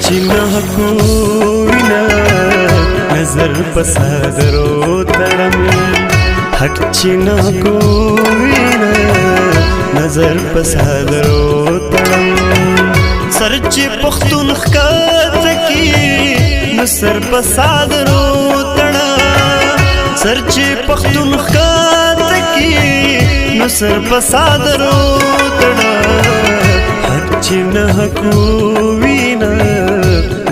چینه کوینا نظر پسادرو تړم حق چینه کوینا نظر پسادرو تړم سر چې پښتون ښکات کی نو سر پسادرو تړم سر چې پښتون ښکات کی نو سر پسادرو تړم حق چینه کوینا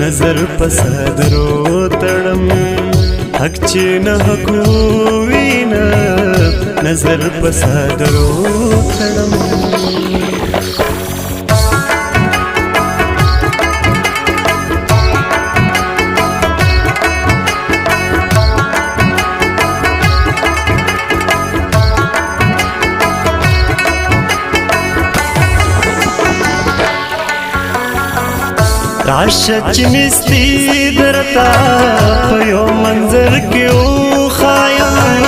نظر پسادرو تړم حق چینه کوینا نظر پسادرو تړم راشه چې نستی درتا په یو منظر کې وښایم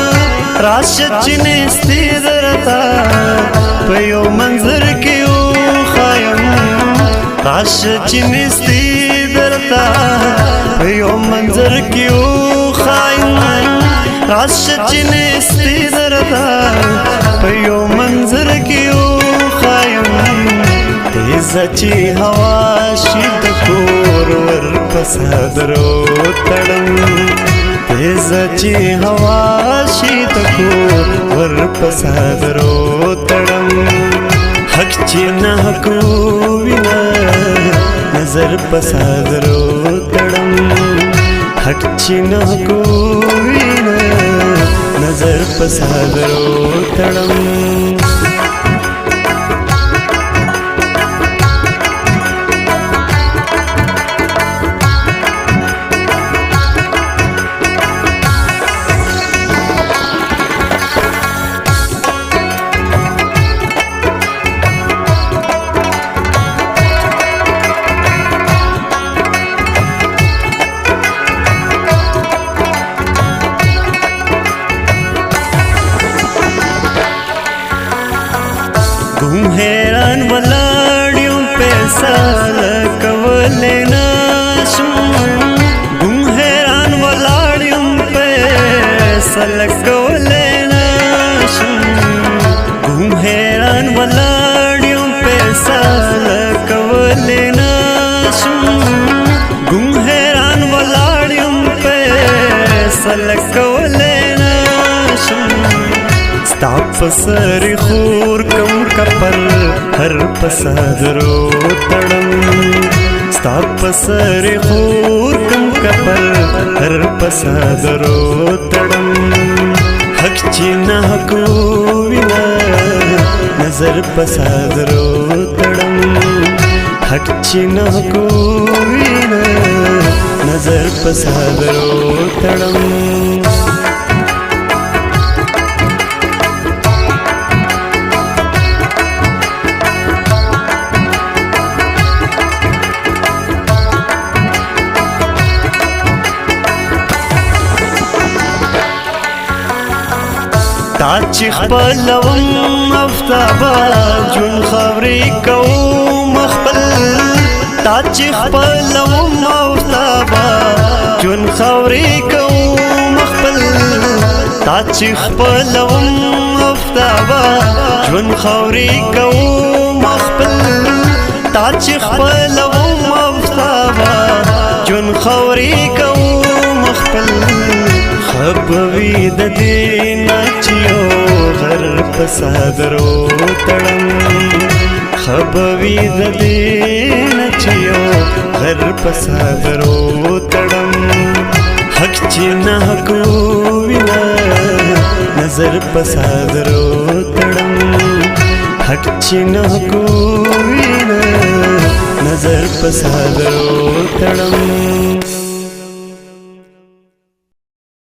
راشه چې نستی درتا په یو منظر کې وښایم راشه چې نستی درتا په یو منظر کې وښایم راشه چې نستی درتا په یو منظر کې وښایم تیزه چې هوا شي د کور ور پسادرو تړم تیزه چې هوا شي د کور ور پسادرو تړم حق چینه کوینا نظر پسادرو تړم حق چینه کوینا نظر پسادرو تړم حیران ولاړ پیسہ لکولې نشم ګم حیران ولاړ پیسہ لکولې نشم ګم حیران ولاړ پیسہ لکولې نشم ګم حیران ولاړ پیسہ لکولې نشم ستا پسر خور کم کپر هر پسادرو تړم ستا پسر خور کم کپر هر پسادرو تړم حق چینه کوینا نظر پسادرو تړم حق چینه کوینا نظر پسادرو تړم تا چې خپلوم افتابا جون خبرې کوم خپل تا چې خپلوم افتابا جون خبرې کوم خپل تا چې خپلوم افتابا جون خبرې کوم خپل تا چې خپلوم افتابا جون خبرې کوم خپل خبوي د دې نچيو غر پسادرو تړم خبوي د دې نچيو غر پسادرو تړم حق چینه کوینا نظر پسادرو تړم حق چینه کوینا نظر پسادرو تړم